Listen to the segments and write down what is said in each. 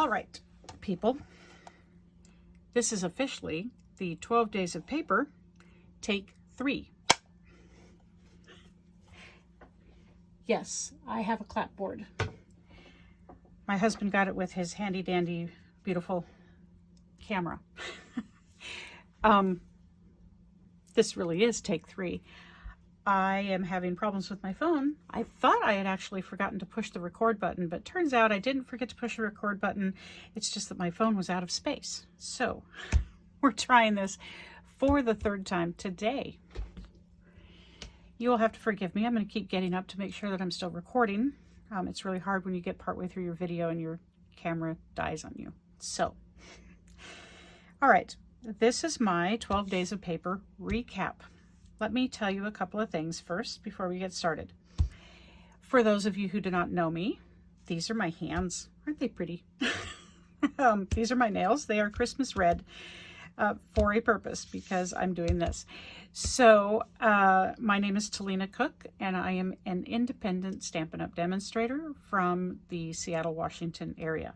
All right, people, this is officially the 12 Days of Paper, take 3. Yes, I have a clapboard. My husband got it with his handy dandy, beautiful camera. This really is take 3. I am having problems with my phone. I thought I had actually forgotten to push the record button, but turns out I didn't forget to push the record button. It's just that my phone was out of space. So we're trying this for the 3rd time today. You will have to forgive me. I'm going to keep getting up to make sure that I'm still recording. It's really hard when you get partway through your video and your camera dies on you. So, all right, this is my 12 Days of Paper recap. Let me tell you a couple of things first before we get started. For those of you who do not know me, these are my hands. Aren't they pretty? These are my nails. They are Christmas red for a purpose because I'm doing this. So my name is Talina Cook, and I am an independent Stampin' Up! Demonstrator from the Seattle, Washington area.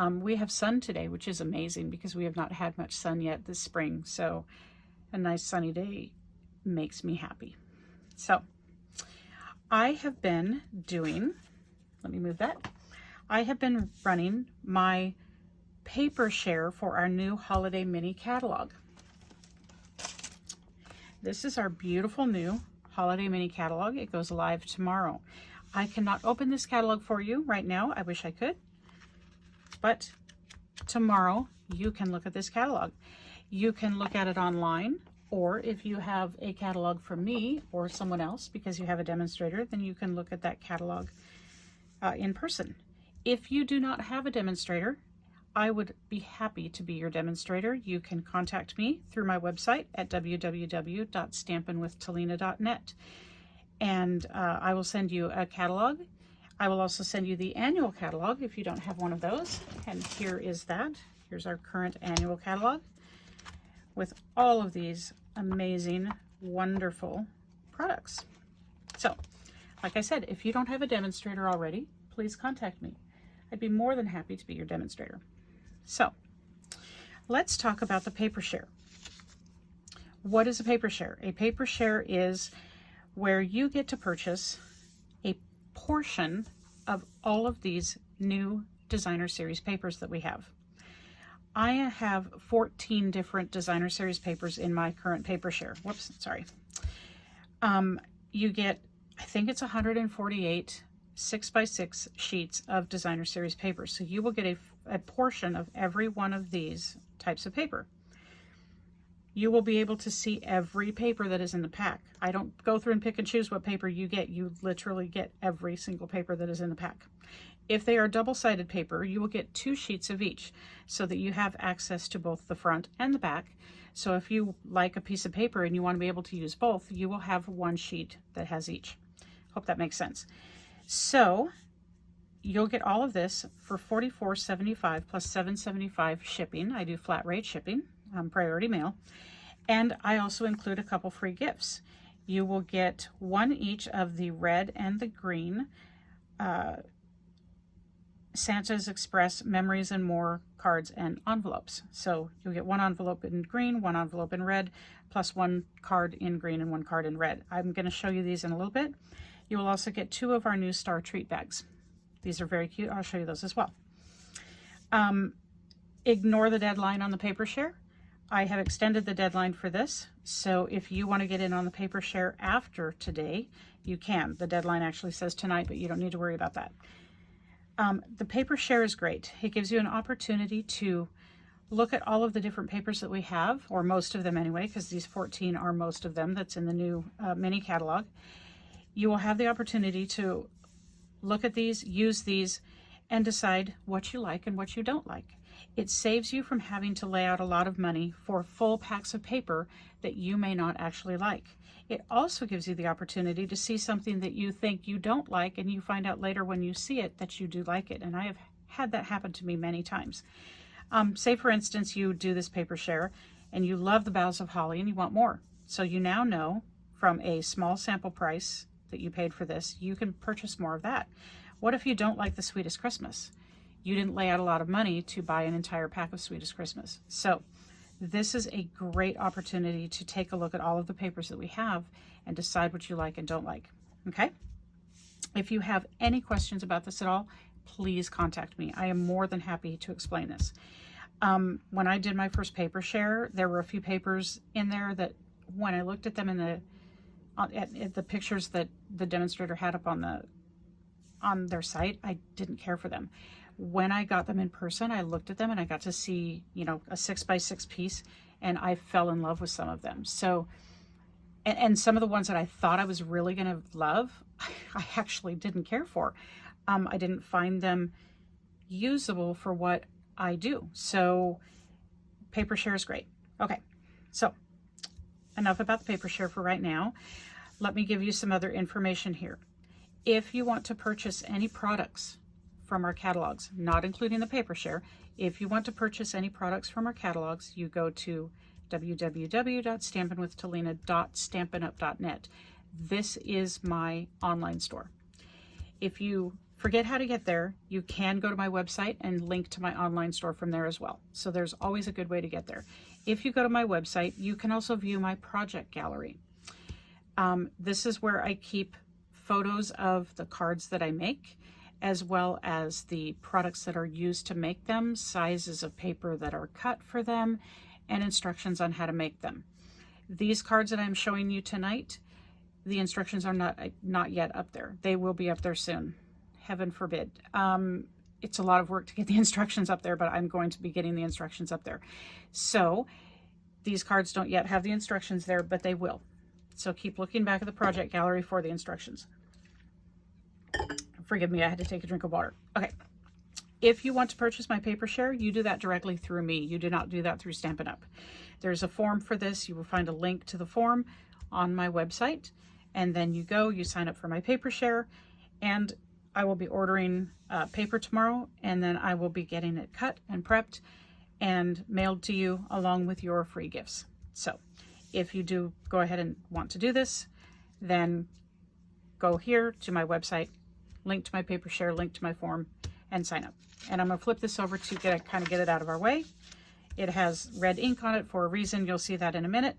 We have sun today, which is amazing because we have not had much sun yet this spring. So a nice sunny day makes me happy. So I have been doing, let me move that. I have been running my paper share for our new holiday mini catalog. This is our beautiful new holiday mini catalog. It goes live tomorrow. I cannot open this catalog for you right now. I wish I could, but tomorrow you can look at this catalog. You can look at it online, or if you have a catalog from me or someone else because you have a demonstrator, then you can look at that catalog in person. If you do not have a demonstrator, I would be happy to be your demonstrator. You can contact me through my website at www.stampinwithtalina.net, and I will send you a catalog. I will also send you the annual catalog if you don't have one of those, and here is that. Here's our current annual catalog with all of these amazing, wonderful products. So, like I said, if you don't have a demonstrator already, please contact me. I'd be more than happy to be your demonstrator. So, let's talk about the paper share. What is a paper share? A paper share is where you get to purchase a portion of all of these new designer series papers that we have. I have 14 different designer series papers in my current paper share. Whoops, sorry. You get, I think it's 148 6x6 sheets of designer series paper. So you will get a portion of every one of these types of paper. You will be able to see every paper that is in the pack. I don't go through and pick and choose what paper you get. You literally get every single paper that is in the pack. If they are double-sided paper, you will get 2 sheets of each so that you have access to both the front and the back. So if you like a piece of paper and you want to be able to use both, you will have 1 sheet that has each. Hope that makes sense. So you'll get all of this for $44.75 plus $7.75 shipping. I do flat rate shipping, priority mail. And I also include a couple free gifts. You will get 1 each of the red and the green Santa's Express Memories and More cards and envelopes. So you'll get 1 envelope in green, 1 envelope in red, plus 1 card in green and 1 card in red. I'm going to show you these in a little bit. You will also get 2 of our new Star Treat bags. These are very cute. I'll show you those as well. Ignore the deadline on the paper share. I have extended the deadline for this. So if you want to get in on the paper share after today, you can. The deadline actually says tonight, but you don't need to worry about that. The paper share is great. It gives you an opportunity to look at all of the different papers that we have, or most of them anyway, because these 14 are most of them that's in the new mini catalog. You will have the opportunity to look at these, use these, and decide what you like and what you don't like. It saves you from having to lay out a lot of money for full packs of paper that you may not actually like. It also gives you the opportunity to see something that you think you don't like, and you find out later when you see it that you do like it. And I have had that happen to me many times. Say, for instance, you do this paper share and you love the Boughs of Holly and you want more. So you now know from a small sample price that you paid for this, you can purchase more of that. What if you don't like the Sweetest Christmas? you didn't lay out a lot of money to buy an entire pack of Sweetest Christmas. So this is a great opportunity to take a look at all of the papers that we have and decide what you like and don't like. Okay? If you have any questions about this at all, please contact me. I am more than happy to explain this. When I did my first paper share, there were a few papers in there that when I looked at them in at the pictures that the demonstrator had up on their site, I didn't care for them. When I got them in person, I looked at them and I got to see, you know, a 6x6 piece, and I fell in love with some of them. So, and some of the ones that I thought I was really going to love, I actually didn't care for. I didn't find them usable for what I do. So paper share is great. Okay, so enough about the paper share for right now. Let me give you some other information here. If you want to purchase any products from our catalogs, not including the paper share, if you want to purchase any products from our catalogs, you go to www.stampinwithtolina.stampinup.net. This is my online store. If you forget how to get there, you can go to my website and link to my online store from there as well. So there's always a good way to get there. If you go to my website, you can also view my project gallery. This is where I keep photos of the cards that I make, as well as the products that are used to make them, sizes of paper that are cut for them, and instructions on how to make them. These cards that I'm showing you tonight, the instructions are not yet up there. They will be up there soon. Heaven forbid. It's a lot of work to get the instructions up there, but I'm going to be getting the instructions up there. So these cards don't yet have the instructions there, but they will. So keep looking back at the project gallery for the instructions. Forgive me, I had to take a drink of water. Okay. If you want to purchase my paper share, you do that directly through me. You do not do that through Stampin' Up. There's a form for this. You will find a link to the form on my website. And then you go, you sign up for my paper share, and I will be ordering paper tomorrow, and then I will be getting it cut and prepped and mailed to you along with your free gifts. So if you do go ahead and want to do this, then go here to my website, link to my paper share, link to my form, and sign up. And I'm going to flip this over to get it out of our way. It has red ink on it for a reason. You'll see that in a minute.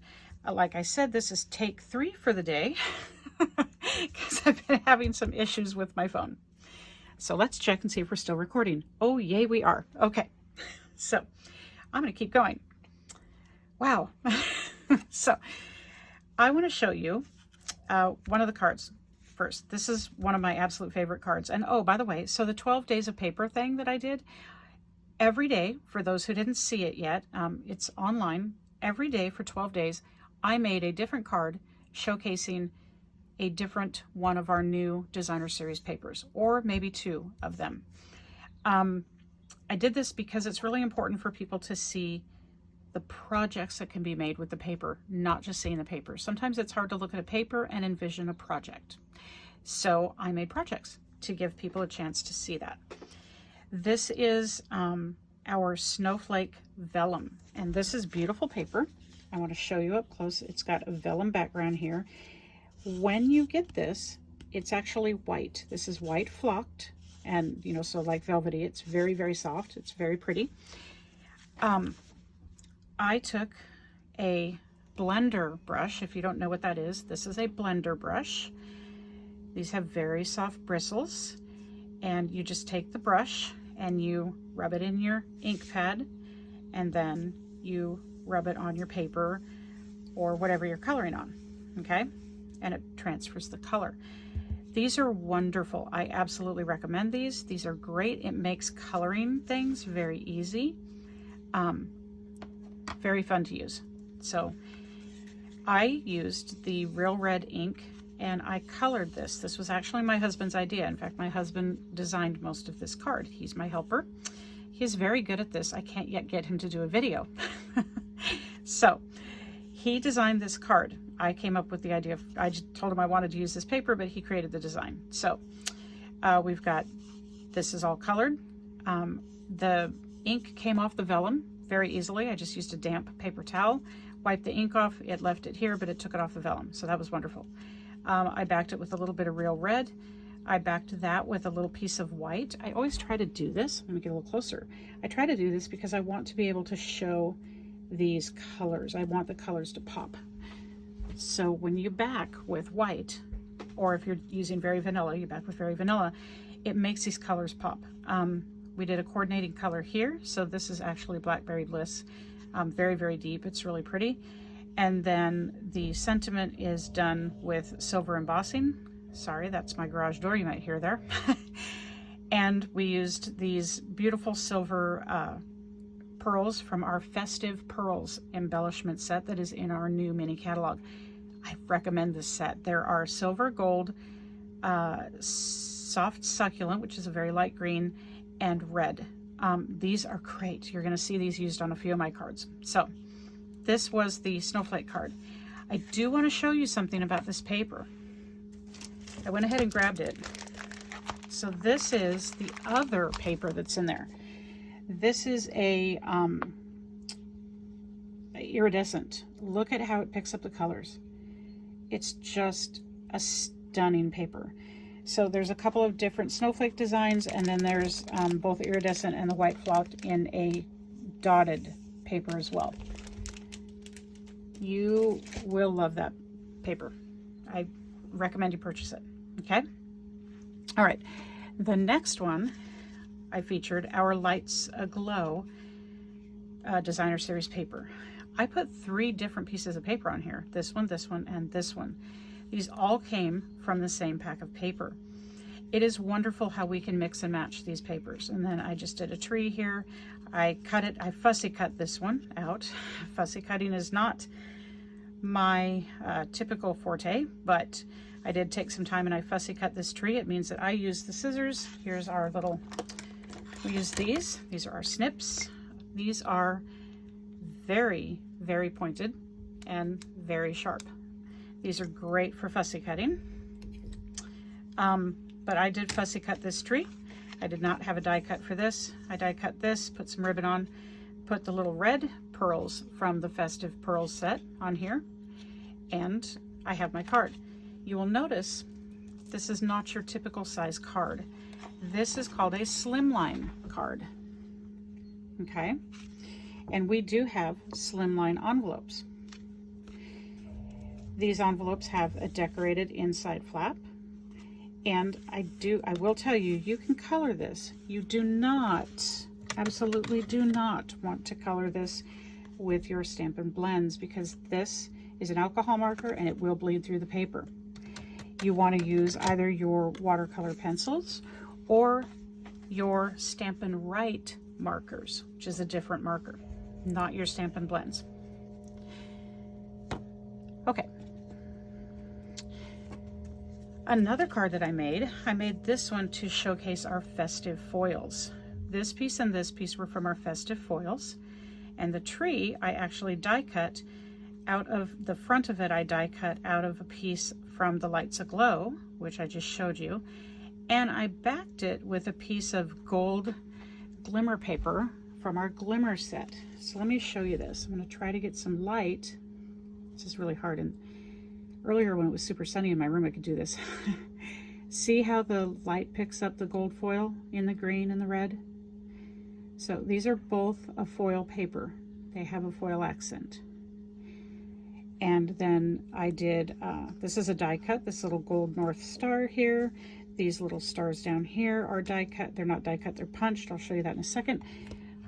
Like I said, this is take 3 for the day because I've been having some issues with my phone. So let's check and see if we're still recording. Oh, yay, we are. Okay, so I'm going to keep going. Wow. So I want to show you one of the cards first. This is one of my absolute favorite cards. And oh, by the way, so the 12 days of paper thing that I did, every day, for those who didn't see it yet, it's online. Every day for 12 days, I made a different card showcasing a different one of our new designer series papers, or maybe 2 of them. I did this because it's really important for people to see the projects that can be made with the paper, not just seeing the paper. Sometimes it's hard to look at a paper and envision a project. So I made projects to give people a chance to see that. This is our Snowflake Vellum, and this is beautiful paper. I want to show you up close. It's got a vellum background here. When you get this, it's actually white. This is white flocked, and you know, so like velvety. It's very, very soft. It's very pretty. I took a blender brush. If you don't know what that is, this is a blender brush. These have very soft bristles, and you just take the brush and you rub it in your ink pad, and then you rub it on your paper or whatever you're coloring on, okay? And it transfers the color. These are wonderful. I absolutely recommend these. These are great. It makes coloring things very easy. Very fun to use. So I used the Real Red ink and I colored this. This was actually my husband's idea. In fact, my husband designed most of this card. He's my helper. He's very good at this. I can't yet get him to do a video. So he designed this card. I came up with the idea of, I just told him I wanted to use this paper, but he created the design. So we've got, this is all colored. The ink came off the vellum very easily. I just used a damp paper towel, wiped the ink off. It left it here, but it took it off the vellum. So that was wonderful. I backed it with a little bit of Real Red. I backed that with a little piece of white. I always try to do this. Let me get a little closer. I try to do this because I want to be able to show these colors. I want the colors to pop. So when you back with white, or if you're using Very Vanilla, you back with Very Vanilla, it makes these colors pop. We did a coordinating color here. So this is actually Blackberry Bliss. Very, very deep. It's really pretty. And then the sentiment is done with silver embossing. Sorry, that's my garage door you might hear there. And we used these beautiful silver pearls from our Festive Pearls embellishment set that is in our new mini catalog. I recommend this set. There are silver, gold, soft succulent, which is a very light green, and red. These are great. You're going to see these used on a few of my cards. So this was the snowflake card. I do want to show you something about this paper. I went ahead and grabbed it. So this is the other paper that's in there. This is a iridescent. Look at how it picks up the colors. It's just a stunning paper. So there's a couple of different snowflake designs, and then there's both iridescent and the white flocked in a dotted paper as well. You will love that paper. I recommend you purchase it. Okay. All right. The next one I featured, our Lights Aglow designer series paper. I put 3 different pieces of paper on here. This one, and this one. These all came from the same pack of paper. It is wonderful how we can mix and match these papers. And then I just did a tree here. I fussy cut this one out. Fussy cutting is not my typical forte, but I did take some time and I fussy cut this tree. It means that I use the scissors. Here's our little, we use these. These are our snips. These are very, very pointed and very sharp. These are great for fussy cutting. But I did fussy cut this tree. I did not have a die cut for this. I die cut this, put some ribbon on, put the little red pearls from the Festive Pearls set on here, and I have my card. You will notice this is not your typical size card. This is called a slimline card. Okay? And we do have slimline envelopes. These envelopes have a decorated inside flap. And I will tell you, you can color this. You do not, absolutely do not want to color this with your Stampin' Blends, because this is an alcohol marker and it will bleed through the paper. You want to use either your watercolor pencils or your Stampin' Write markers, which is a different marker, not your Stampin' Blends. Okay. Another card that I made this one to showcase our festive foils. This piece and this piece were from our festive foils. And the tree, I actually die cut out of the front of it. I die cut out of a piece from the Lights Aglow, which I just showed you. And I backed it with a piece of gold glimmer paper from our glimmer set. So let me show you this. I'm going to try to get some light. This is really hard, and earlier when it was super sunny in my room I could do this. See how the light picks up the gold foil in the green and the red? So these are both a foil paper. They have a foil accent. And then I did, this is a die cut, this little gold North Star here. These little stars down here are die cut. They're not die cut, they're punched. I'll show you that in a second.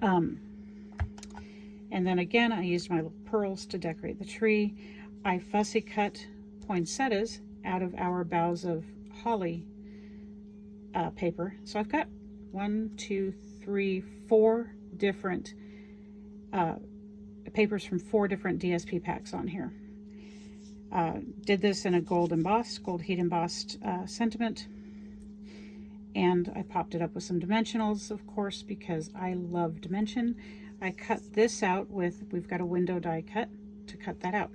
And then again, I used my little pearls to decorate the tree. I fussy cut poinsettias out of our Boughs of Holly paper. So I've got 1, 2, 3, 4 different papers from 4 different DSP packs on here. Did this in a gold heat embossed sentiment. And I popped it up with some dimensionals, of course, because I love dimension. I cut this out with, we've got a window die cut to cut that out.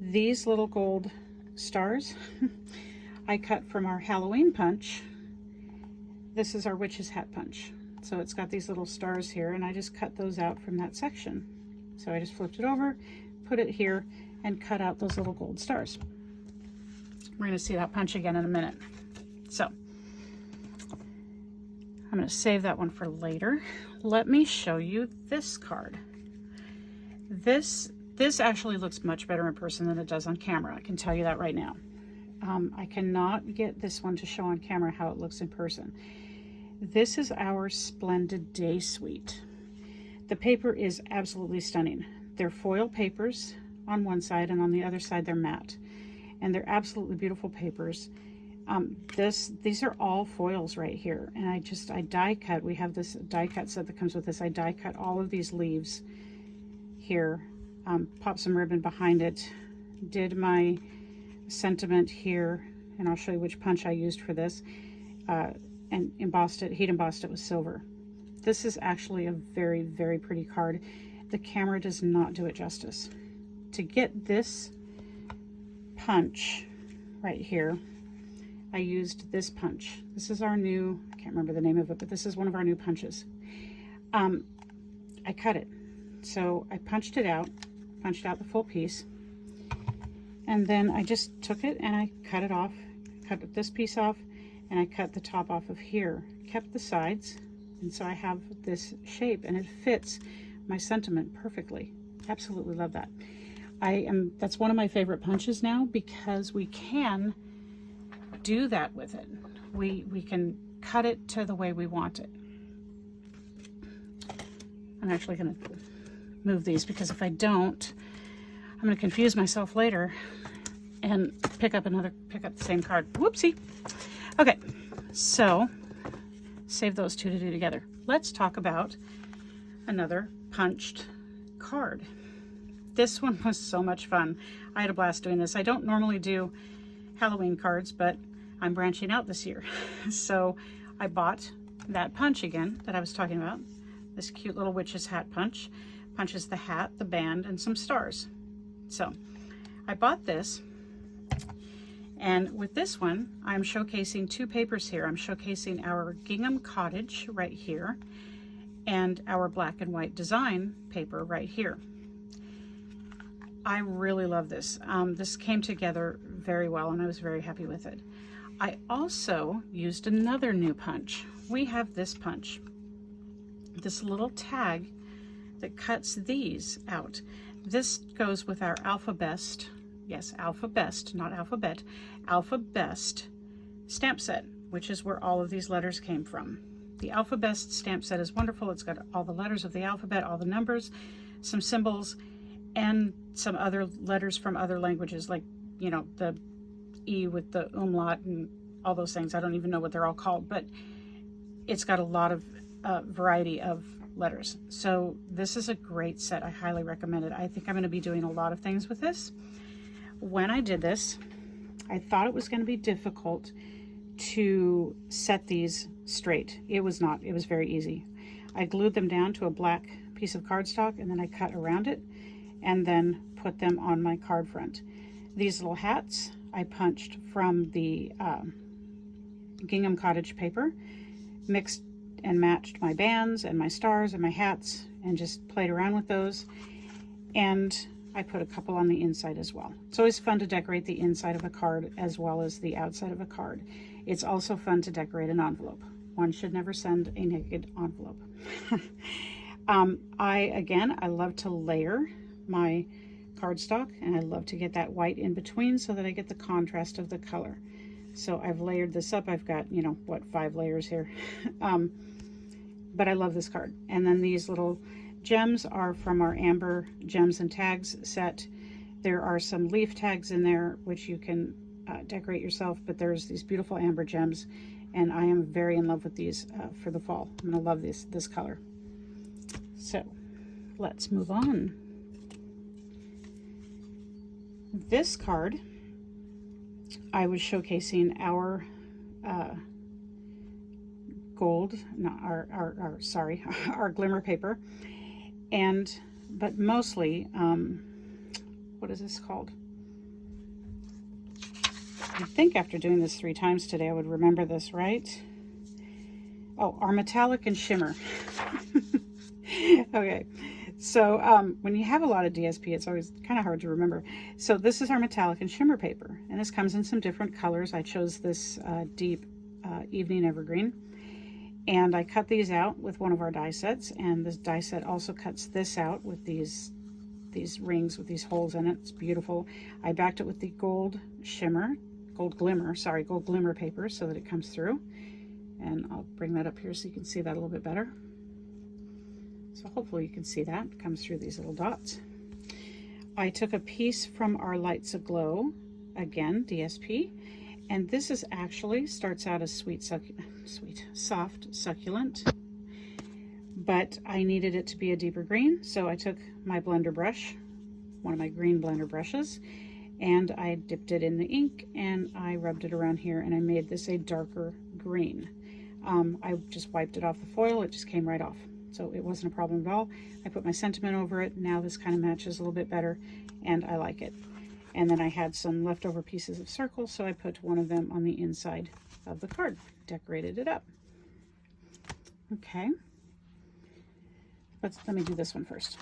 These little gold stars I cut from our Halloween punch. This is our Witch's Hat punch. So it's got these little stars here, and I just cut those out from that section. So I just flipped it over, put it here, and cut out those little gold stars. We're going to see that punch again in a minute. So I'm going to save that one for later. Let me show you this card. This actually looks much better in person than it does on camera. I can tell you that right now. I cannot get this one to show on camera how it looks in person. This is our Splendid Day Suite. The paper is absolutely stunning. They're foil papers on one side, and on the other side they're matte. And they're absolutely beautiful papers. These are all foils right here. And I die cut. We have this die cut set that comes with this. I die cut all of these leaves here. Pop some ribbon behind it. Did my sentiment here, and I'll show you which punch I used for this, and embossed it, heat embossed it with silver. This is actually a very, very pretty card. The camera does not do it justice. To get this punch right here, I used this punch. This is our new, I can't remember the name of it, but this is one of our new punches. I cut it. So I punched out the full piece, and then I just took it and I cut it off, cut this piece off, and I cut the top off of here, kept the sides, and so I have this shape, and it fits my sentiment perfectly. Absolutely love that. That's one of my favorite punches now, because we can do that with it. We can cut it to the way we want it. I'm actually going to move these, because if I don't, I'm going to confuse myself later and pick up the same card. Whoopsie. Okay, so save those two to do together. Let's talk about another punched card. This one was so much fun. I had a blast doing this. I don't normally do Halloween cards, but I'm branching out this year. So I bought that punch again that I was talking about. This cute little witch's hat punch. Punches the hat, the band, and some stars. So I bought this, and with this one I'm showcasing two papers here. I'm showcasing our Gingham Cottage right here and our black and white design paper right here. I really love this. This came together very well, and I was very happy with it. I also used another new punch. We have this punch, this little tag that cuts these out. This goes with our Alpha Best, yes, Alpha Best, not Alphabet, Alpha Best stamp set, which is where all of these letters came from. The Alpha Best stamp set is wonderful. It's got all the letters of the alphabet, all the numbers, some symbols, and some other letters from other languages, like, you know, the E with the umlaut and all those things. I don't even know what they're all called, but it's got a lot of variety of letters. So this is a great set. I highly recommend it. I think I'm going to be doing a lot of things with this. When I did this, I thought it was going to be difficult to set these straight. It was not. It was very easy. I glued them down to a black piece of cardstock, and then I cut around it and then put them on my card front. These little hats I punched from the Gingham Cottage paper, mixed and matched my bands and my stars and my hats, and just played around with those. And I put a couple on the inside as well. It's always fun to decorate the inside of a card as well as the outside of a card. It's also fun to decorate an envelope. One should never send a naked envelope. I love to layer my cardstock, and I love to get that white in between so that I get the contrast of the color. So I've layered this up. I've got, 5 layers here. But I love this card. And then these little gems are from our Amber Gems and Tags set. There are some leaf tags in there, which you can decorate yourself, but there's these beautiful amber gems, and I am very in love with these for the fall. I'm gonna love this color. So let's move on. This card, I was showcasing our our glimmer paper, but mostly, what is this called? I think after doing this 3 times today, I would remember this, right? Oh, our metallic and shimmer. Okay, so when you have a lot of DSP, it's always kind of hard to remember. So this is our metallic and shimmer paper, and this comes in some different colors. I chose this deep evening evergreen, And I cut these out with one of our die sets, and this die set also cuts this out with these rings with these holes in it. It's beautiful. I backed it with the gold glimmer paper so that it comes through. And I'll bring that up here so you can see that a little bit better. So hopefully you can see that. It comes through these little dots. I took a piece from our Lights Aglow, again, DSP, and this is actually, starts out as soft succulent, but I needed it to be a deeper green, so I took my blender brush, one of my green blender brushes, and I dipped it in the ink and I rubbed it around here, and I made this a darker green. I just wiped it off the foil, it just came right off. So it wasn't a problem at all. I put my sentiment over it. Now this kind of matches a little bit better, and I like it. And then I had some leftover pieces of circle, so I put one of them on the inside of the card, decorated it up. Okay, let me do this one first.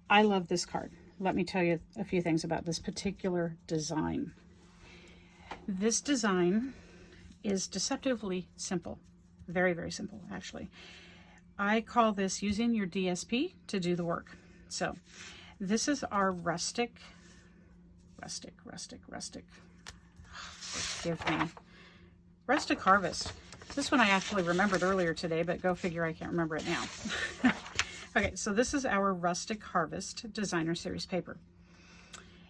I love this card. Let me tell you a few things about this particular design. This design is deceptively simple. Very, very simple, actually. I call this using your DSP to do the work. So this is our rustic, forgive me, Rustic Harvest. This one I actually remembered earlier today, but go figure, I can't remember it now. Okay, so this is our Rustic Harvest Designer Series paper.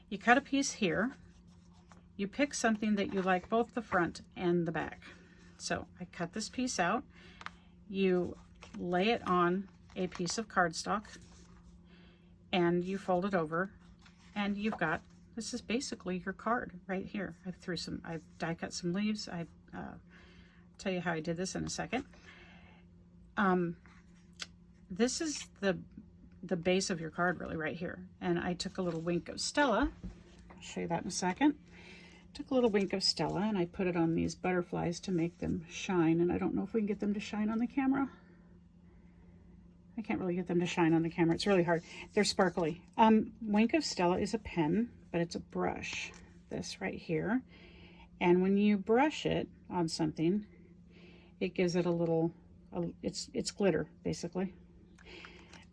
You cut a piece here. You pick something that you like, both the front and the back. So I cut this piece out, you lay it on a piece of cardstock, and you fold it over, and you've got, this is basically your card right here. I've die cut some leaves. I'll tell you how I did this in a second. This is the base of your card really right here. And I took a little wink of Stella. I'll show you that in a second. Took a little wink of Stella and I put it on these butterflies to make them shine, and I don't know if we can get them to shine on the camera. I can't really get them to shine on the camera. It's really hard. They're sparkly. Wink of Stella is a pen, but it's a brush, this right here. And when you brush it on something, it gives it a little, it's glitter basically.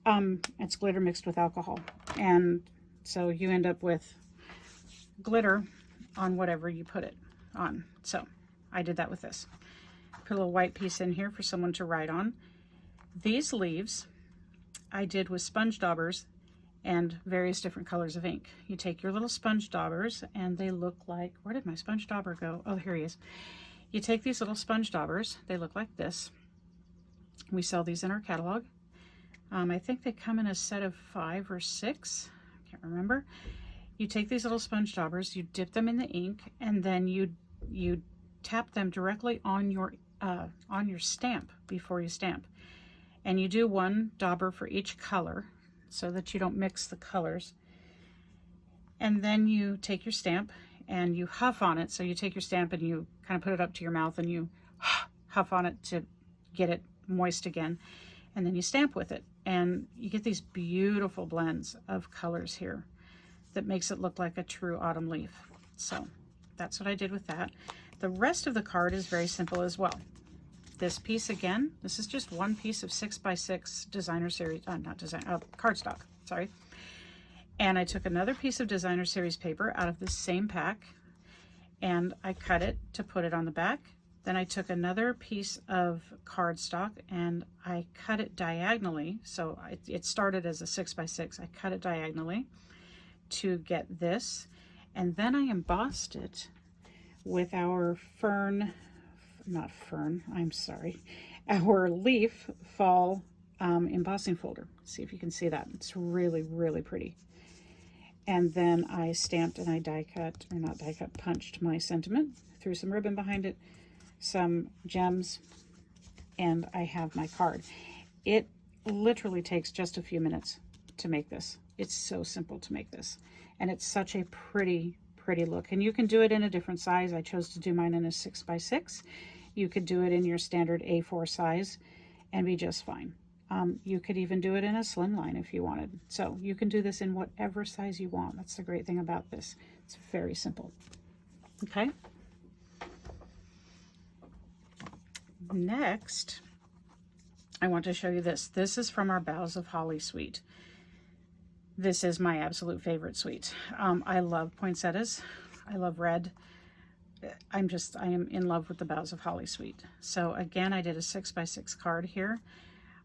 It's glitter mixed with alcohol. And so you end up with glitter on whatever you put it on. So I did that with this. Put a little white piece in here for someone to write on. These leaves I did with sponge daubers and various different colors of ink. You take your little sponge daubers and they look like, where did my sponge dauber go? Oh, here he is. You take these little sponge daubers, they look like this. We sell these in our catalog. I think they come in a set of 5 or 6, I can't remember. You take these little sponge daubers, you dip them in the ink, and then you tap them directly on your stamp before you stamp. And you do one dauber for each color so that you don't mix the colors. And then you take your stamp and you huff on it. So you take your stamp and you kind of put it up to your mouth and you huff on it to get it moist again. And then you stamp with it. And you get these beautiful blends of colors here that makes it look like a true autumn leaf. So that's what I did with that. The rest of the card is very simple as well. This piece again, this is just one piece of 6x6 designer series, cardstock, sorry. And I took another piece of designer series paper out of the same pack and I cut it to put it on the back. Then I took another piece of cardstock and I cut it diagonally. So it started as a 6x6. I cut it diagonally to get this. And then I embossed it with our our leaf fall embossing folder. See if you can see that. It's really, really pretty. And then I stamped and I punched my sentiment, threw some ribbon behind it, some gems, and I have my card. It literally takes just a few minutes to make this. It's so simple to make this. And it's such a pretty look. And you can do it in a different size. I chose to do mine in a 6x6. You could do it in your standard A4 size and be just fine. You could even do it in a slimline if you wanted. So you can do this in whatever size you want. That's the great thing about this. It's very simple. Okay. Next, I want to show you this. This is from our Boughs of Holly suite. This is my absolute favorite suite. I love poinsettias. I love red. I am in love with the Boughs of Holly suite. So again, I did a 6x6 card here.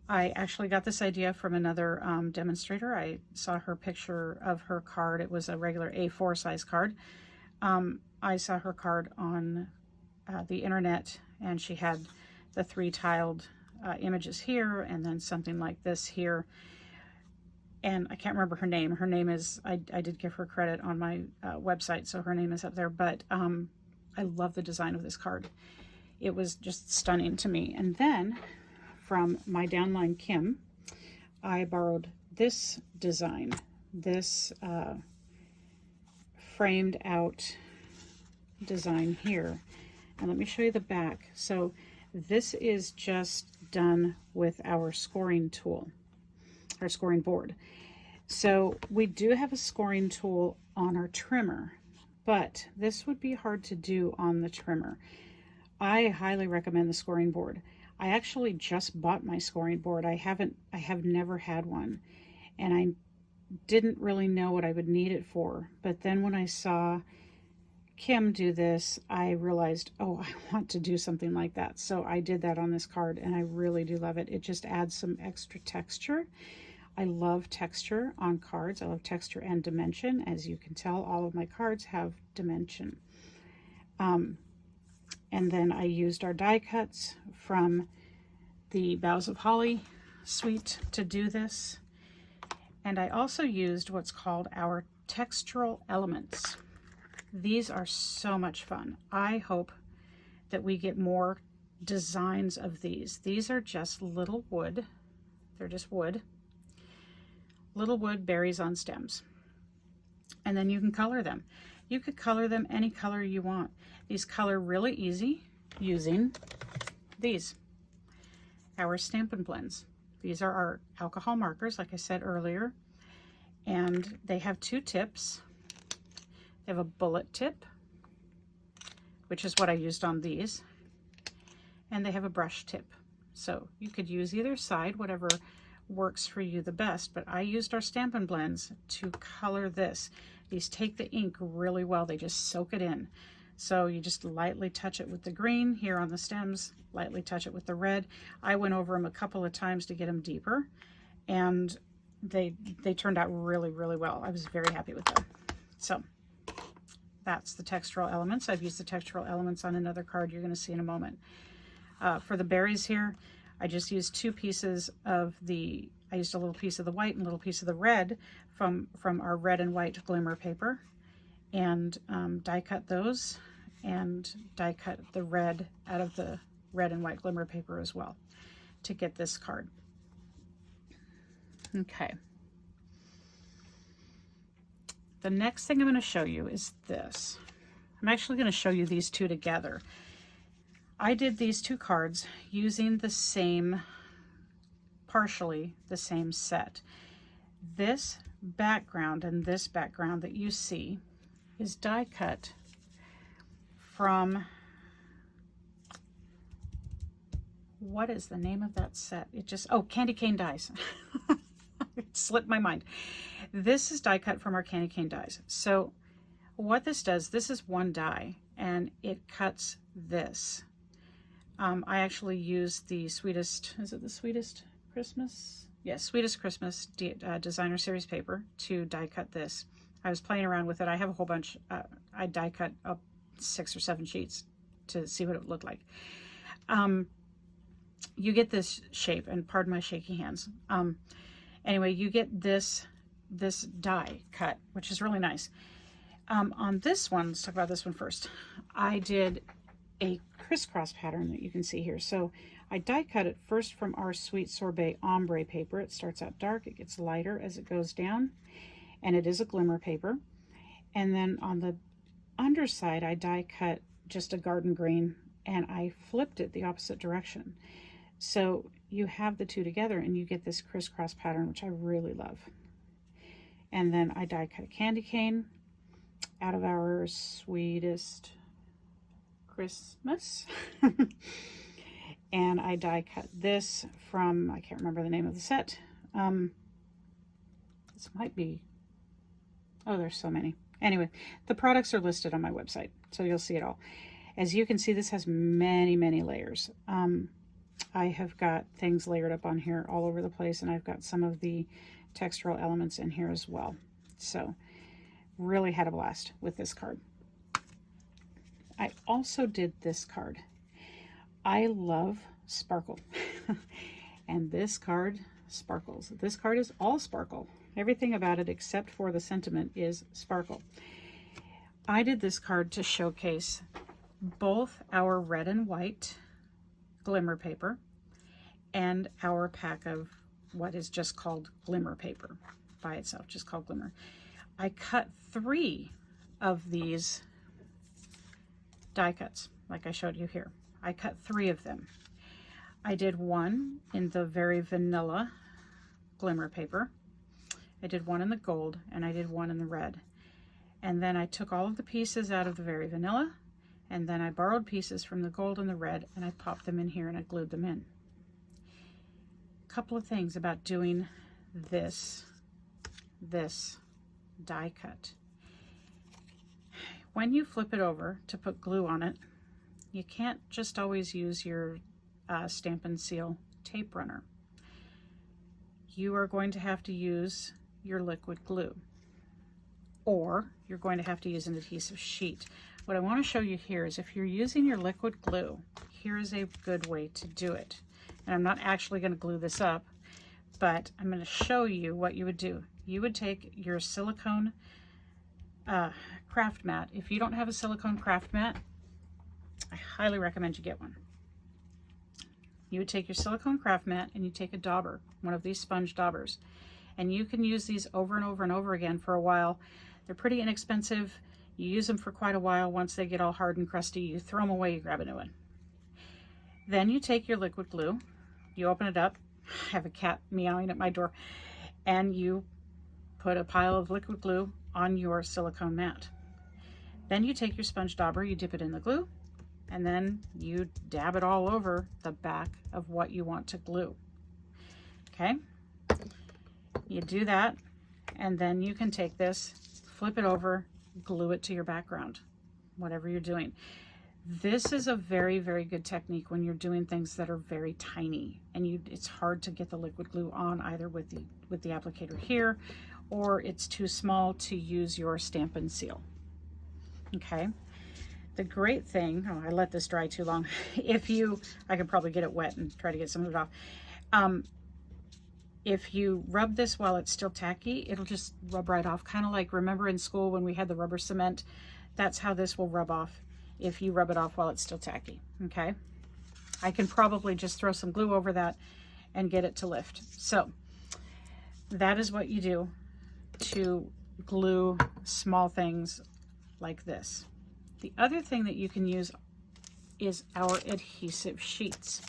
I actually got this idea from another demonstrator. I saw her picture of her card. It was a regular A4 size card. I saw her card on the internet, and she had the 3 tiled images here, and then something like this here. And I can't remember her name. Her name is, I did give her credit on my website, so her name is up there. But I love the design of this card. It was just stunning to me. And then from my downline Kim, I borrowed this design, this framed out design here. And let me show you the back. So this is just done with our scoring tool, our scoring board. So we do have a scoring tool on our trimmer, but this would be hard to do on the trimmer. I highly recommend the scoring board. I actually just bought my scoring board. I have never had one, and I didn't really know what I would need it for. But then when I saw Kim do this, I realized, oh, I want to do something like that. So I did that on this card, and I really do love it. It just adds some extra texture. I love texture on cards. I love texture and dimension. As you can tell, all of my cards have dimension. And then I used our die cuts from the Boughs of Holly suite to do this. And I also used what's called our textural elements. These are so much fun. I hope that we get more designs of these. These are just little wood. They're just wood. Little wood berries on stems. And then you can color them. You could color them any color you want. These color really easy using these, our Stampin' Blends. These are our alcohol markers, like I said earlier. And they have 2 tips. They have a bullet tip, which is what I used on these. And they have a brush tip. So you could use either side, whatever works for you the best. But I used our Stampin' Blends to color this. These take the ink really well. They just soak it in. So you just lightly touch it with the green here on the stems, lightly touch it with the red. I went over them a couple of times to get them deeper, and they turned out really, really well. I was very happy with them. So that's the textural elements. I've used the textural elements on another card you're going to see in a moment. For the berries here, I just used 2 pieces of the, I used a little piece of the white and a little piece of the red from our red and white glimmer paper, and die cut those, and die cut the red out of the red and white glimmer paper as well to get this card. Okay. The next thing I'm going to show you is this. I'm actually going to show you these 2 together. I did these 2 cards using the same, partially the same set. This background and this background that you see is die cut from, what is the name of that set? It just, oh, Candy Cane Dies. It slipped my mind. This is die cut from our Candy Cane Dies. So what this does, this is 1 die, and it cuts this. I actually used the Sweetest, is it the Sweetest Christmas? Yes, Sweetest Christmas Designer Series paper to die cut this. I was playing around with it. I have a whole bunch. I die cut up 6 or 7 sheets to see what it would look like. You get this shape, and pardon my shaky hands. Anyway, you get this die cut, which is really nice. On this one, let's talk about this one first. I did a crisscross pattern that you can see here. So I die cut it first from our Sweet Sorbet ombre paper. It starts out dark, it gets lighter as it goes down, and it is a glimmer paper. And then on the underside, I die cut just a garden green, and I flipped it the opposite direction. So you have the 2 together, and you get this crisscross pattern, which I really love. And then I die cut a candy cane out of our Sweetest Christmas. And I die cut this from, I can't remember the name of the set. This might be, oh, there's so many. Anyway, the products are listed on my website, so you'll see it all. As you can see, this has many, many layers. I have got things layered up on here all over the place, and I've got some of the textural elements in here as well. So really had a blast with this card. I also did this card. I love sparkle. And this card sparkles. This card is all sparkle. Everything about it except for the sentiment is sparkle. I did this card to showcase both our red and white glimmer paper and our pack of what is just called glimmer paper by itself, just called glimmer. I cut 3 of these die cuts like I showed you here. I cut 3 of them. I did one in the very vanilla glimmer paper. I did one in the gold, and I did one in the red. And then I took all of the pieces out of the very vanilla, and then I borrowed pieces from the gold and the red, and I popped them in here and I glued them in. A couple of things about doing this die cut. When you flip it over to put glue on it, you can't just always use your Stampin' Seal tape runner. You are going to have to use your liquid glue, or you're going to have to use an adhesive sheet. What I want to show you here is if you're using your liquid glue, here is a good way to do it. And I'm not actually going to glue this up, but I'm going to show you what you would do. You would take your silicone craft mat. If you don't have a silicone craft mat, I highly recommend you get one. You would take your silicone craft mat and you take a dauber, one of these sponge daubers, and you can use these over and over and over again for a while. They're pretty inexpensive. You use them for quite a while. Once they get all hard and crusty, you throw them away, you grab a new one. Then you take your liquid glue, you open it up, I have a cat meowing at my door, and you put a pile of liquid glue on your silicone mat. Then you take your sponge dauber, you dip it in the glue, and then you dab it all over the back of what you want to glue. Okay? You do that, and then you can take this, flip it over, glue it to your background, whatever you're doing. This is a very, very good technique when you're doing things that are very tiny, and it's hard to get the liquid glue on either with the applicator here, or it's too small to use your Stampin' Seal. Okay? The great thing, oh, I let this dry too long. I could probably get it wet and try to get some of it off. If you rub this while it's still tacky, it'll just rub right off. Kind of like, remember in school when we had the rubber cement? That's how this will rub off if you rub it off while it's still tacky, okay? I can probably just throw some glue over that and get it to lift. So that is what you do to glue small things like this. The other thing that you can use is our adhesive sheets,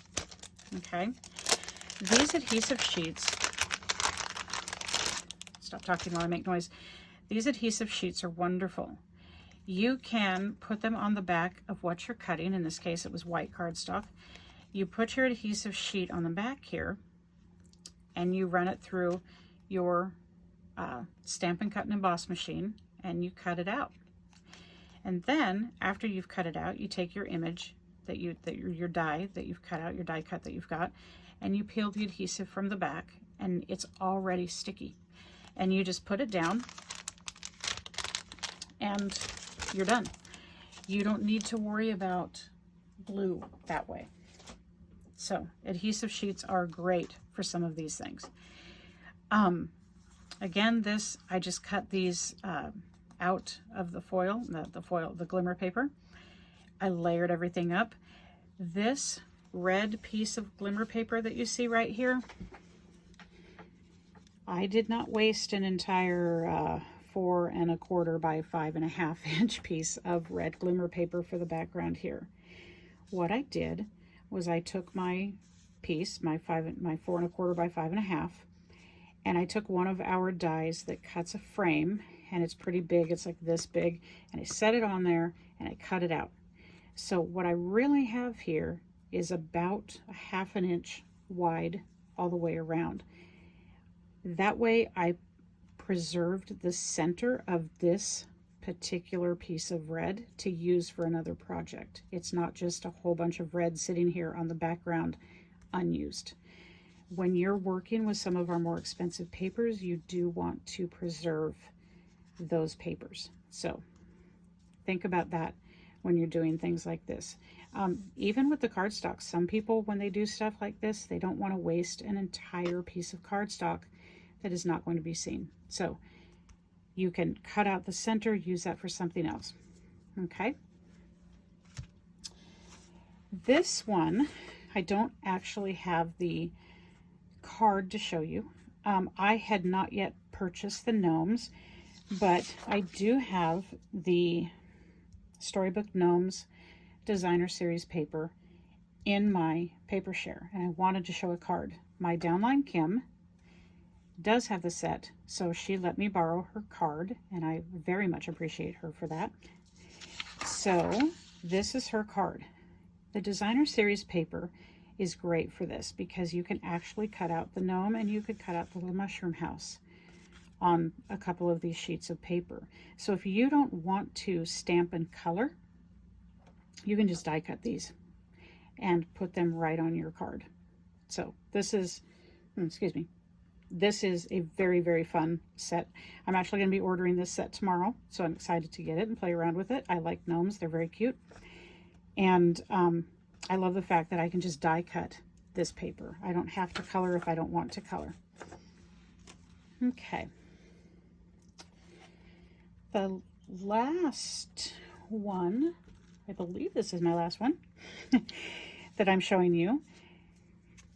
okay? These adhesive sheets, stop talking while I make noise. These adhesive sheets are wonderful. You can put them on the back of what you're cutting. In this case, it was white cardstock. You put your adhesive sheet on the back here, and you run it through your Stampin' Cut and Emboss machine, and you cut it out. And then after you've cut it out, you take your image your die that you've cut out, your die cut that you've got, and you peel the adhesive from the back, and it's already sticky. And you just put it down, and you're done. You don't need to worry about glue that way. So adhesive sheets are great for some of these things. Again, I just cut these out of the foil, the glimmer paper. I layered everything up. This red piece of glimmer paper that you see right here, I did not waste an entire 4 1/4 by 5 1/2 inch piece of red glimmer paper for the background here. What I did was I took my piece, my 4 1/4 by 5 1/2, and I took one of our dies that cuts a frame, and it's pretty big, it's like this big, and I set it on there and I cut it out. So what I really have here is about a ½ an inch wide all the way around. That way I preserved the center of this particular piece of red to use for another project. It's not just a whole bunch of red sitting here on the background unused. When you're working with some of our more expensive papers, you do want to preserve those papers. So think about that when you're doing things like this. Even with the cardstock, some people, when they do stuff like this, they don't want to waste an entire piece of cardstock that is not going to be seen. So you can cut out the center, use that for something else. Okay. This one, I don't actually have the card to show you. I had not yet purchased the gnomes, but I do have the Storybook Gnomes Designer Series paper in my paper share, and I wanted to show a card. My downline Kim does have the set, so she let me borrow her card, and I very much appreciate her for that. So this is her card. The Designer Series paper is great for this because you can actually cut out the gnome and you could cut out the little mushroom house on a couple of these sheets of paper. So if you don't want to stamp and color, you can just die cut these and put them right on your card. So this is, excuse me, this is a very, very fun set. I'm actually going to be ordering this set tomorrow, so I'm excited to get it and play around with it. I like gnomes. They're very cute. And I love the fact that I can just die cut this paper. I don't have to color if I don't want to color. Okay. The last one, I believe this is my last one that I'm showing you.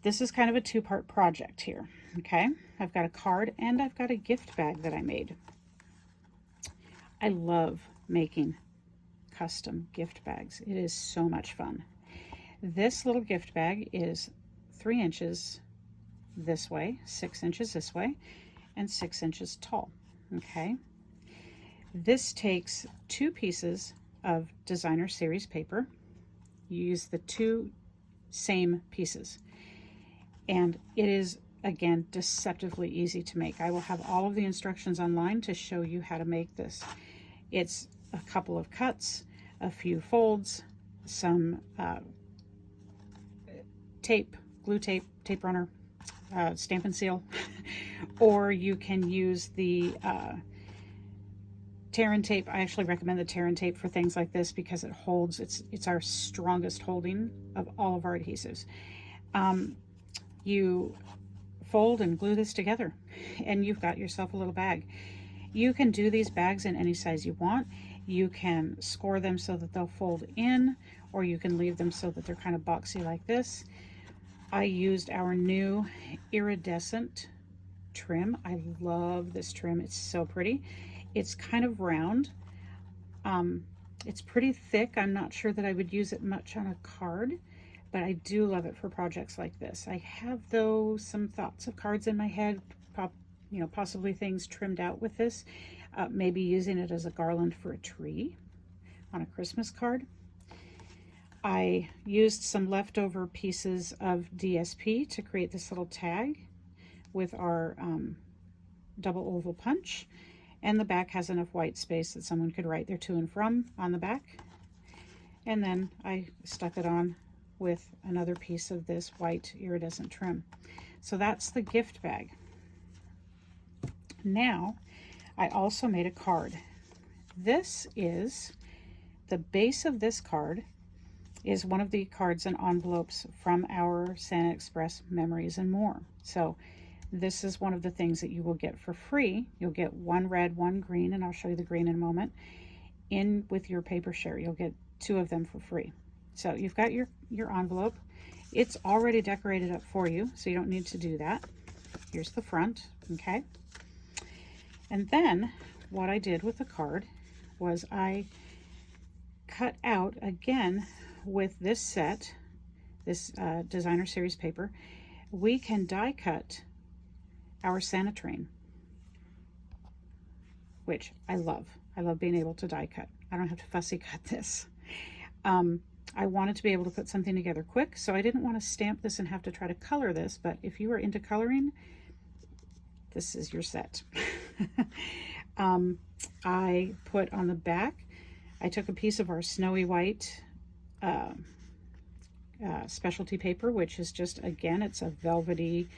This is kind of a two-part project here. Okay, I've got a card and I've got a gift bag that I made. I love making custom gift bags. It is so much fun. This little gift bag is 3 inches this way, 6 inches this way, and 6 inches tall. Okay, this takes 2 pieces of Designer Series paper. You use the 2 same pieces, and it is, again, deceptively easy to make. I will have all of the instructions online to show you how to make this. It's a couple of cuts, a few folds, some tape, glue tape, tape runner, stamp and seal, or you can use the tear and tape. I actually recommend the tear and tape for things like this because it holds, it's our strongest holding of all of our adhesives. You fold and glue this together and you've got yourself a little bag. You can do these bags in any size you want. You can score them so that they'll fold in, or you can leave them so that they're kind of boxy like this. I used our new iridescent trim. I love this trim. It's so pretty. It's kind of round. It's pretty thick. I'm not sure that I would use it much on a card, but I do love it for projects like this. I have, though, some thoughts of cards in my head, possibly things trimmed out with this. Maybe using it as a garland for a tree on a Christmas card. I used some leftover pieces of DSP to create this little tag with our double oval punch, and the back has enough white space that someone could write their to and from on the back. And then I stuck it on with another piece of this white iridescent trim. So that's the gift bag. Now, I also made a card. This is, the base of this card is one of the cards and envelopes from our Santa Express Memories and More. So this is one of the things that you will get for free. You'll get one red, one green, and I'll show you the green in a moment. In with your paper share, you'll get 2 of them for free. So you've got your envelope. It's already decorated up for you, so you don't need to do that. Here's the front, okay? And then what I did with the card was I cut out, again, with this set, this Designer Series paper, we can die cut our Santa train, which I love. I love being able to die cut. I don't have to fussy cut this. I wanted to be able to put something together quick, so I didn't want to stamp this and have to try to color this, but if you are into coloring, this is your set. I put on the back, I took a piece of our snowy white specialty paper, which is just, again, it's a velvety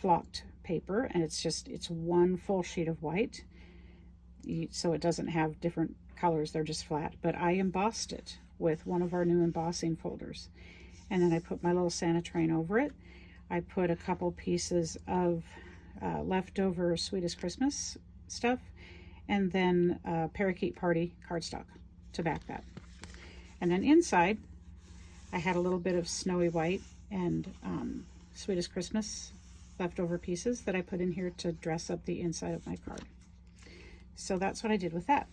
flocked paper, and it's one full sheet of white, so it doesn't have different colors, they're just flat, but I embossed it with one of our new embossing folders, and then I put my little Santa train over it. I put a couple pieces of leftover Sweetest Christmas stuff, and then Parakeet Party cardstock to back that. And then inside, I had a little bit of snowy white and Sweetest Christmas leftover pieces that I put in here to dress up the inside of my card. So that's what I did with that.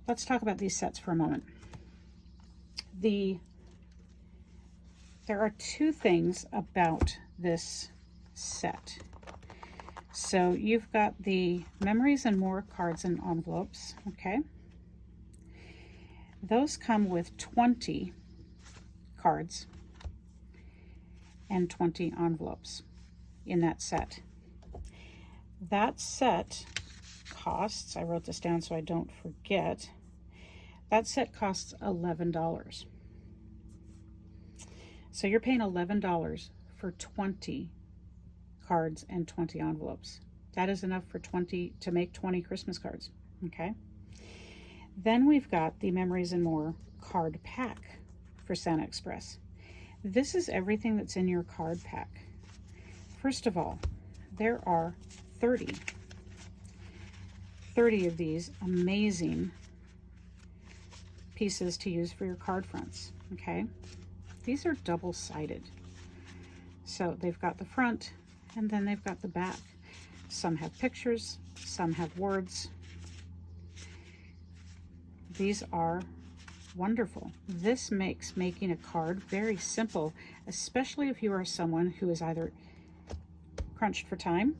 Let's talk about these sets for a moment. There are two things about this set. So you've got the Memories and More cards and envelopes, okay? Those come with 20 cards and 20 envelopes in that set. That set costs, I wrote this down so I don't forget, that set costs $11. So you're paying $11 for 20 cards and 20 envelopes. That is enough for to make 20 Christmas cards, okay? Then we've got the Memories and More card pack for Santa Express. This is everything that's in your card pack. First of all, there are 30 of these amazing pieces to use for your card fronts, okay? These are double-sided. So they've got the front and then they've got the back. Some have pictures, some have words. These are wonderful. This makes making a card very simple, especially if you are someone who is either crunched for time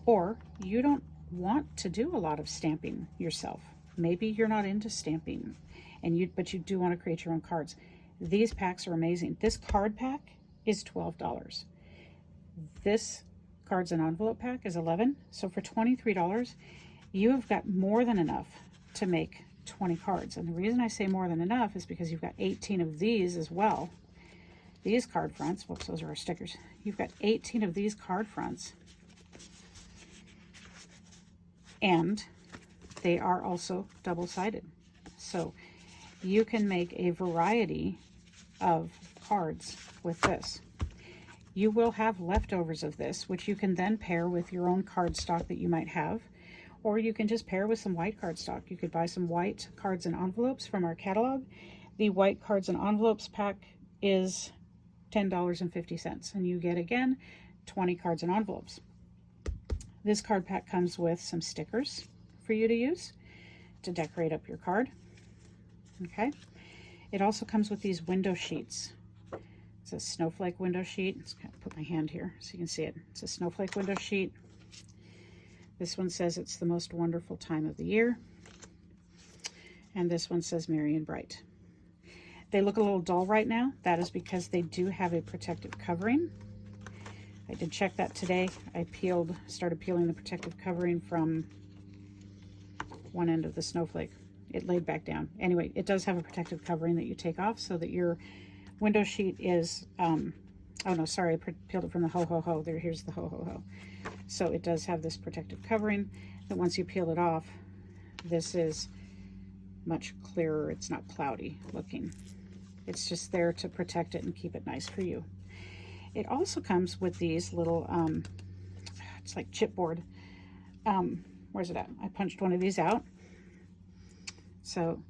or you don't want to do a lot of stamping yourself. Maybe you're not into stamping but you do want to create your own cards. These packs are amazing. This card pack is $12. This cards and envelope pack is $11. So for $23, you have got more than enough to make 20 cards. And the reason I say more than enough is because you've got 18 of these as well. These card fronts, whoops, those are our stickers. You've got 18 of these card fronts. And they are also double-sided. So you can make a variety of cards with this. You will have leftovers of this, which you can then pair with your own cardstock that you might have, or you can just pair with some white cardstock. You could buy some white cards and envelopes from our catalog. The white cards and envelopes pack is $10.50, and you get, again, 20 cards and envelopes. This card pack comes with some stickers for you to use to decorate up your card. Okay. It also comes with these window sheets. It's a snowflake window sheet. Let's kind of put my hand here so you can see it. It's a snowflake window sheet. This one says it's the most wonderful time of the year. And this one says Merry and Bright. They look a little dull right now. That is because they do have a protective covering. I did check that today. I started peeling the protective covering from one end of the snowflake. It laid back down. Anyway, it does have a protective covering that you take off so that your window sheet is, oh no, sorry, I peeled it from the ho-ho-ho. Here's the ho-ho-ho. So it does have this protective covering that once you peel it off, this is much clearer. It's not cloudy looking. It's just there to protect it and keep it nice for you. It also comes with these little, it's like chipboard. Where's it at? I punched one of these out. So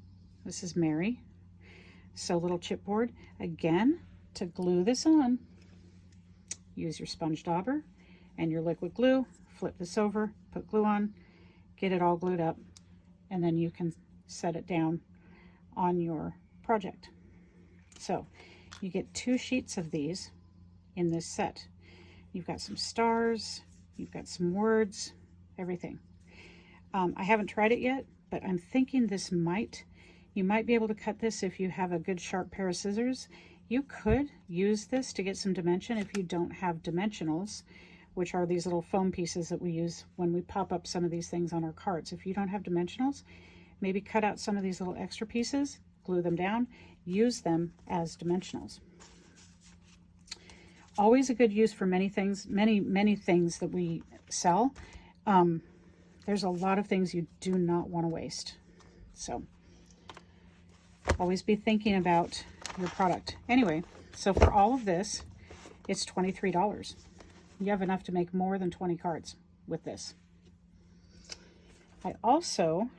this is Mary. So little chipboard. Again, to glue this on, use your sponge dauber and your liquid glue. Flip this over, put glue on, get it all glued up, and then you can set it down on your project. So you get 2 sheets of these in this set. You've got some stars, you've got some words, everything. I haven't tried it yet, but I'm thinking this might You might be able to cut this if you have a good sharp pair of scissors. You could use this to get some dimension if you don't have dimensionals, which are these little foam pieces that we use when we pop up some of these things on our cards. If you don't have dimensionals, maybe cut out some of these little extra pieces, glue them down, use them as dimensionals. Always a good use for many things, many things that we sell. There's a lot of things you do not want to waste. So always be thinking about your product. Anyway, so for all of this, it's $23. You have enough to make more than 20 cards with this. I also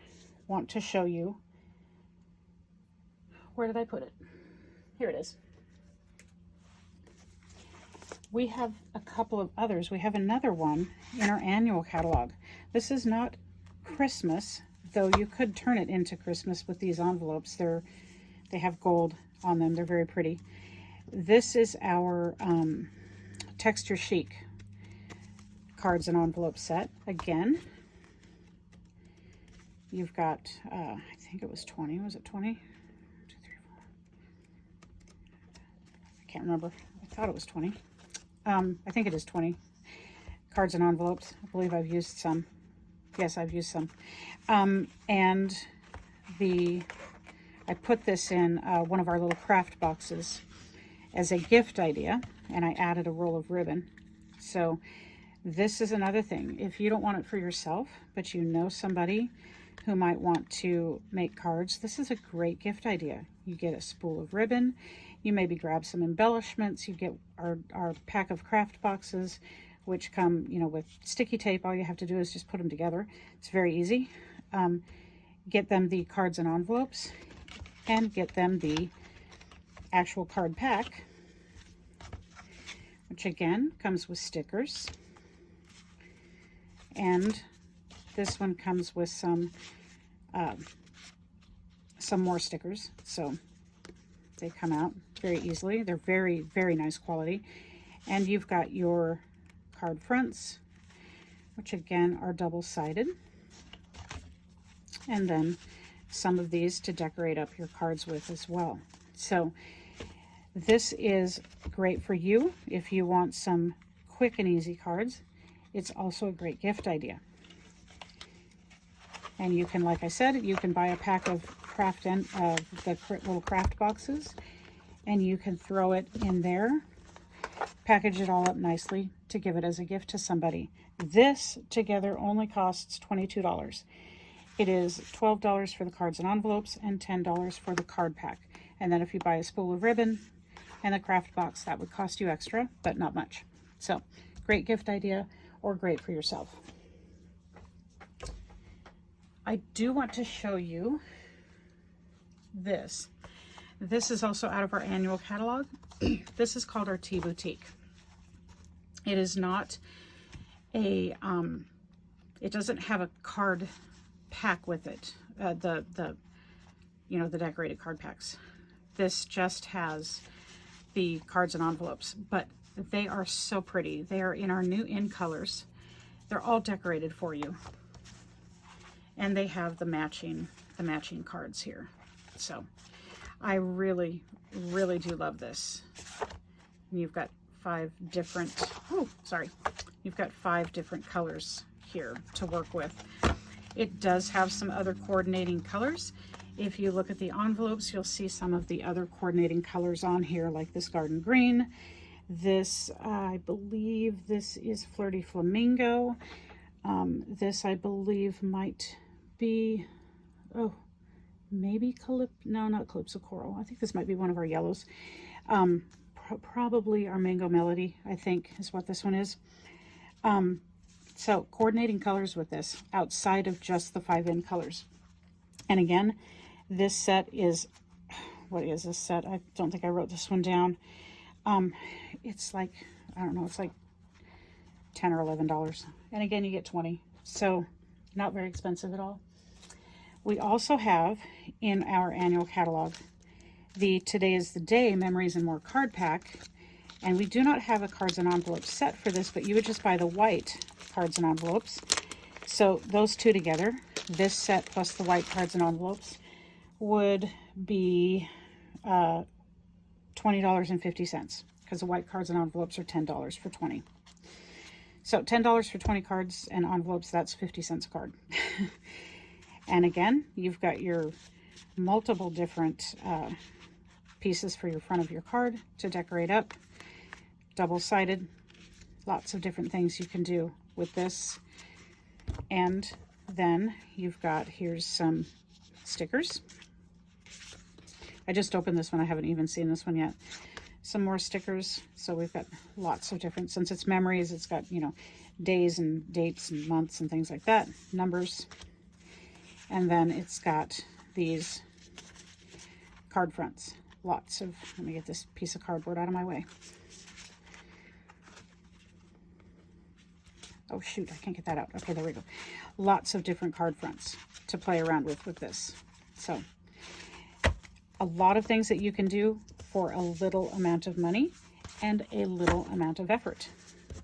want to show you, where did I put it? Here it is. We have a couple of others. We have another one in our annual catalog. This is not Christmas, though you could turn it into Christmas with these envelopes. They have gold on them. They're very pretty. This is our Texture Chic cards and envelope set. Again, you've got, I think it was 20. Was it 20? 1, 2, 3, 4. I can't remember. I thought it was 20. I think it is 20 cards and envelopes. I believe I've used some. Yes, I've used some. And I put this in one of our little craft boxes as a gift idea, and I added a roll of ribbon. So this is another thing. If you don't want it for yourself, but you know somebody who might want to make cards, this is a great gift idea. You get a spool of ribbon, you maybe grab some embellishments, you get our pack of craft boxes, which come, you know, with sticky tape. All you have to do is just put them together. It's very easy. Get them the cards and envelopes, and get them the actual card pack, which again comes with stickers. And this one comes with some more stickers, so they come out very easily. They're very, very nice quality. And you've got your card fronts, which again are double-sided, and then some of these to decorate up your cards with as well. So this is great for you if you want some quick and easy cards. It's also a great gift idea. And you can, like I said, you can buy a pack of the little craft boxes, and you can throw it in there, package it all up nicely to give it as a gift to somebody. This together only costs $22. It is $12 for the cards and envelopes and $10 for the card pack. And then if you buy a spool of ribbon and a craft box, that would cost you extra, but not much. So great gift idea, or great for yourself. I do want to show you this. This is also out of our annual catalog. This is called our Tea Boutique. It is not a, it doesn't have a card pack with it, you know, the decorated card packs. This just has the cards and envelopes, but they are so pretty. They are in our new in colors. They're all decorated for you, and they have the matching cards here. So I really, really do love this. And you've got 5 different, you've got 5 different colors here to work with. It does have some other coordinating colors. If you look at the envelopes, you'll see some of the other coordinating colors on here, like this garden green. This, I believe this is Flirty Flamingo. This, I believe, might be, maybe no, not Calypso Coral. I think this might be one of our yellows. Probably our Mango Melody, I think, is what this one is. So coordinating colors with this outside of just the 5 in colors. And again, this set is, what is this set? I don't think I wrote this one down. It's like, I don't know, it's like $10 or $11. And again, you get 20. So not very expensive at all. We also have in our annual catalog the Today is the Day Memories and More card pack. And we do not have a cards and envelopes set for this, but you would just buy the white cards and envelopes. So those two together, this set plus the white cards and envelopes, would be $20.50, because the white cards and envelopes are $10 for 20. So $10 for 20 cards and envelopes, that's 50 cents a card. And again, you've got your multiple different pieces for your front of your card to decorate up. Double-sided, lots of different things you can do with this. And then you've got, here's some stickers. I just opened this one, I haven't even seen this one yet. Some more stickers. So we've got lots of different, since it's memories, it's got, you know, days and dates and months and things like that, numbers. And then it's got these card fronts. Lots of, let me get this piece of cardboard out of my way. Oh shoot, I can't get that out. Okay, there we go. Lots of different card fronts to play around with this. So a lot of things that you can do for a little amount of money and a little amount of effort.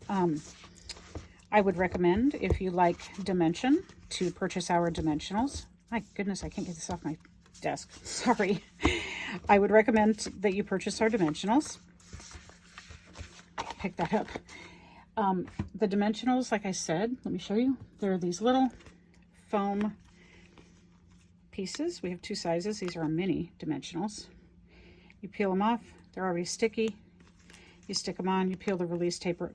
I would recommend, if you like Dimension, to purchase our Dimensionals. My goodness, I can't get this off my desk. Sorry. I would recommend that you purchase our Dimensionals. Pick that up. The Dimensionals, like I said, let me show you. They're these little foam pieces. We have two sizes. These are our mini Dimensionals. You peel them off. They're already sticky. You stick them on. You peel the release paper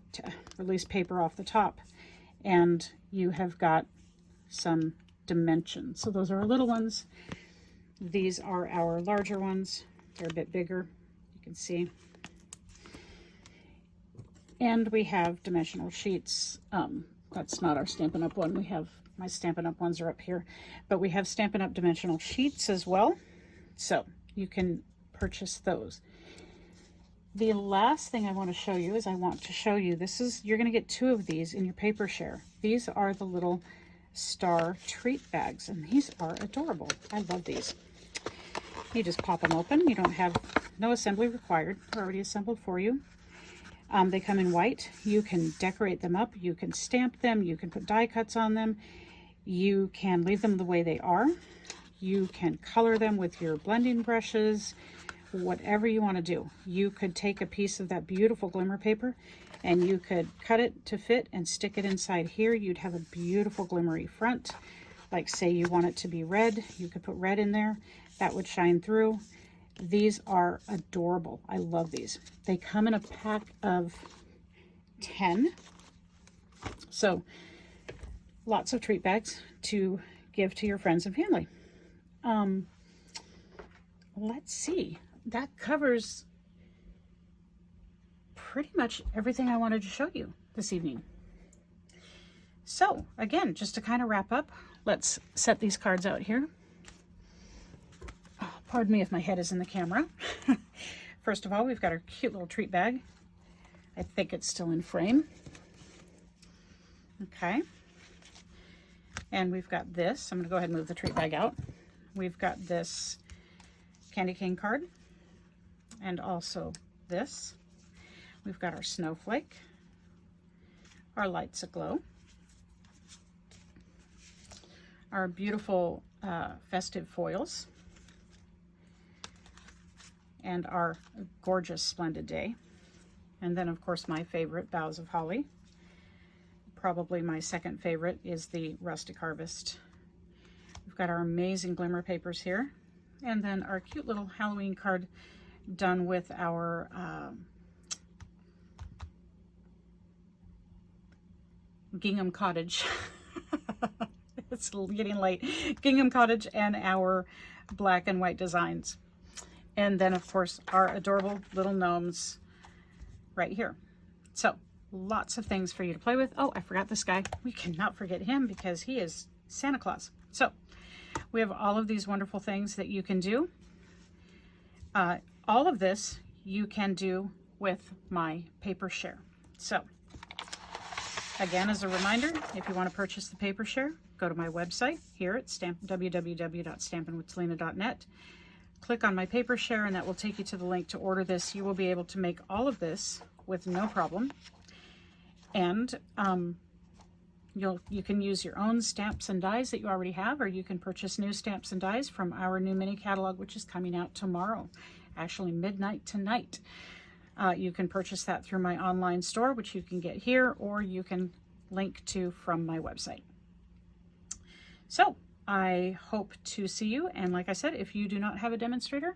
off the top, and you have got some dimensions. So those are our little ones. These are our larger ones. They're a bit bigger. You can see. And we have dimensional sheets. That's not our Stampin' Up! One. We have, my Stampin' Up! Ones are up here, but we have Stampin' Up! Dimensional sheets as well. So you can purchase those. The last thing I want to show you is this is, you're going to get 2 of these in your paper share. These are the little star treat bags, and these are adorable. I love these. You just pop them open. You don't have, no assembly required. They're already assembled for you. They come in white. You can decorate them up. You can stamp them. You can put die cuts on them. You can leave them the way they are. You can color them with your blending brushes, whatever you want to do. You could take a piece of that beautiful glimmer paper and you could cut it to fit and stick it inside here. You'd have a beautiful glimmery front. Like, say you want it to be red, you could put red in there. That would shine through. These are adorable. I love these. They come in a pack of 10. So lots of treat bags to give to your friends and family. Let's see. That covers pretty much everything I wanted to show you this evening. So again, just to kind of wrap up, let's set these cards out here. Oh, pardon me if my head is in the camera. First of all, we've got our cute little treat bag. I think it's still in frame. Okay. And we've got this. I'm going to go ahead and move the treat bag out. We've got this candy cane card, and also this. We've got our snowflake, our lights aglow, our beautiful festive foils, and our gorgeous Splendid Day. And then, of course, my favorite, Boughs of Holly. Probably my second favorite is the Rustic Harvest. We've got our amazing glimmer papers here. And then our cute little Halloween card done with our Gingham Cottage. It's getting late. Gingham Cottage and our black and white designs. And then, of course, our adorable little gnomes right here. So lots of things for you to play with. Oh, I forgot this guy. We cannot forget him because he is Santa Claus. So we have all of these wonderful things that you can do. All of this you can do with my paper share. So again, as a reminder, if you want to purchase the paper share, go to my website here at www.stampinwithselena.net. Click on my paper share and that will take you to the link to order this. You will be able to make all of this with no problem. And You can use your own stamps and dies that you already have, or you can purchase new stamps and dies from our new mini catalog, which is coming out tomorrow, actually midnight tonight. You can purchase that through my online store, which you can get here, or you can link to from my website. So I hope to see you. And like I said, if you do not have a demonstrator,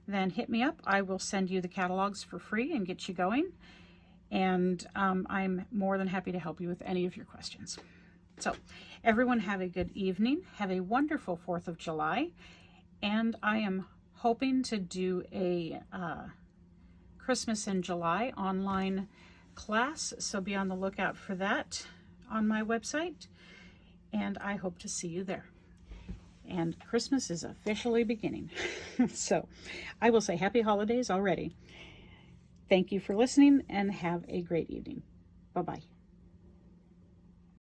then hit me up. I will send you the catalogs for free and get you going. And I'm more than happy to help you with any of your questions. So everyone have a good evening. Have a wonderful 4th of July. And I am hoping to do a Christmas in July online class. So be on the lookout for that on my website. And I hope to see you there. And Christmas is officially beginning. So I will say happy holidays already. Thank you for listening and have a great evening. Bye-bye.